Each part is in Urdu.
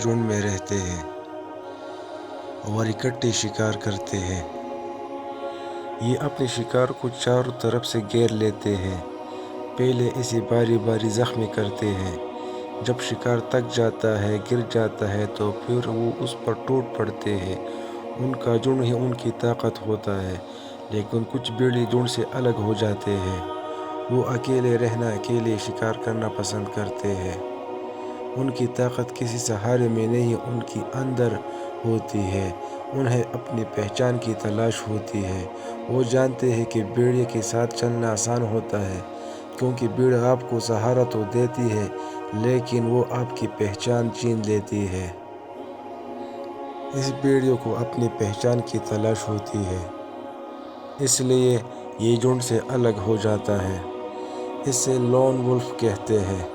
جھنڈ میں رہتے ہیں اور اکٹھے شکار کرتے ہیں۔ یہ اپنے شکار کو چاروں طرف سے گھیر لیتے ہیں۔ پہلے اسے باری باری زخمی کرتے ہیں۔ جب شکار تک جاتا ہے، گر جاتا ہے تو پھر وہ اس پر ٹوٹ پڑتے ہیں۔ ان کا جھنڈ ہی ان کی طاقت ہوتا ہے۔ لیکن کچھ بھیڑیے جھنڈ سے الگ ہو جاتے ہیں۔ وہ اکیلے رہنا، اکیلے شکار کرنا پسند کرتے ہیں۔ ان کی طاقت کسی سہارے میں نہیں، ان کی اندر ہوتی ہے۔ انہیں اپنی پہچان کی تلاش ہوتی ہے۔ وہ جانتے ہیں کہ بھیڑیے کے ساتھ چلنا آسان ہوتا ہے، کیونکہ بھیڑ آپ کو سہارا تو دیتی ہے، لیکن وہ آپ کی پہچان چھین لیتی ہے۔ اس بھیڑیے کو اپنی پہچان کی تلاش ہوتی ہے، اس لیے یہ جھنڈ سے الگ ہو جاتا ہے۔ اسے لون وولف کہتے ہیں۔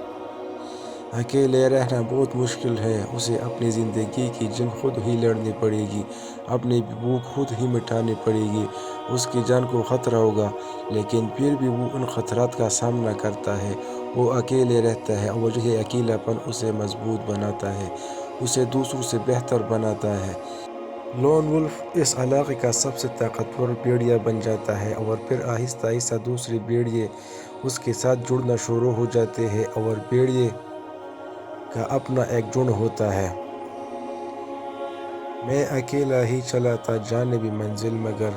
اکیلے رہنا بہت مشکل ہے۔ اسے اپنی زندگی کی جنگ خود ہی لڑنی پڑے گی، اپنی بھوک خود ہی مٹانی پڑے گی۔ اس کی جان کو خطرہ ہوگا، لیکن پھر بھی وہ ان خطرات کا سامنا کرتا ہے۔ وہ اکیلے رہتا ہے اور یہ اکیلا پن اسے مضبوط بناتا ہے، اسے دوسروں سے بہتر بناتا ہے۔ لون وولف اس علاقے کا سب سے طاقتور بھیڑیا بن جاتا ہے اور پھر آہستہ آہستہ دوسرے بھیڑیے اس کے ساتھ جڑنا شروع ہو جاتے ہیں اور بھیڑیے کا اپنا ایک جھنڈ ہوتا ہے۔ میں اکیلا ہی چلا تھا جانبِ منزل، مگر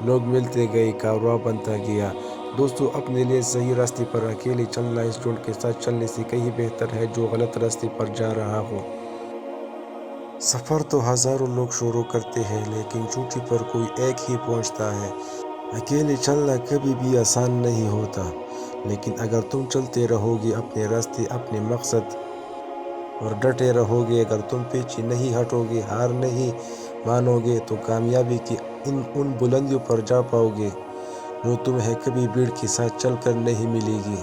لوگ ملتے گئے، کارواں بنتا گیا۔ دوستو، اپنے لیے صحیح راستے پر اکیلے چلنا اس جھنڈ کے ساتھ چلنے سے کہیں بہتر ہے جو غلط راستے پر جا رہا ہو۔ سفر تو ہزاروں لوگ شروع کرتے ہیں، لیکن چوٹی پر کوئی ایک ہی پہنچتا ہے۔ اکیلے چلنا کبھی بھی آسان نہیں ہوتا، لیکن اگر تم چلتے رہو گے اپنے راستے، اپنے مقصد اور ڈٹے رہو گے، اگر تم پیچھے نہیں ہٹو گے، ہار نہیں مانو گے، تو کامیابی کی ان بلندیوں پر جا پاؤ گے جو تمہیں کبھی بھیڑ کے ساتھ چل کر نہیں ملے گی۔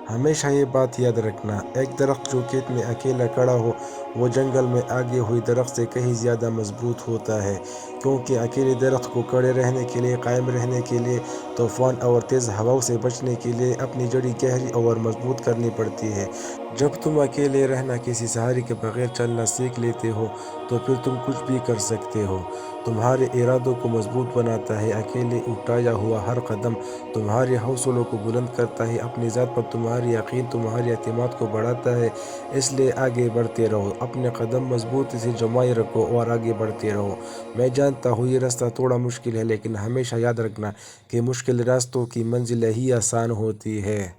ہمیشہ یہ بات یاد رکھنا، ایک درخت جو کھیت میں اکیلا کھڑا ہو، وہ جنگل میں اگے ہوئے درخت سے کہیں زیادہ مضبوط ہوتا ہے، کیونکہ اکیلے درخت کو کھڑے رہنے کے لیے، قائم رہنے کے لیے، طوفان اور تیز ہواؤں سے بچنے کے لیے اپنی جڑیں گہری اور مضبوط کرنی پڑتی ہے۔ جب تم اکیلے رہنا، کسی سہارے کے بغیر چلنا سیکھ لیتے ہو، تو پھر تم کچھ بھی کر سکتے ہو۔ تمہارے ارادوں کو مضبوط بناتا ہے۔ اکیلے اٹھایا ہوا ہر قدم تمہارے حوصلوں کو بلند کرتا ہے، اپنی ذات پر تمہاری یقین تمہارے اعتماد کو بڑھاتا ہے۔ اس لیے آگے بڑھتے رہو، اپنے قدم مضبوطی سے جمائے رکھو اور آگے بڑھتے رہو۔ میں جانتا ہوں یہ راستہ تھوڑا مشکل ہے، لیکن ہمیشہ یاد رکھنا کہ مشکل راستوں کی منزل ہی آسان ہوتی ہے۔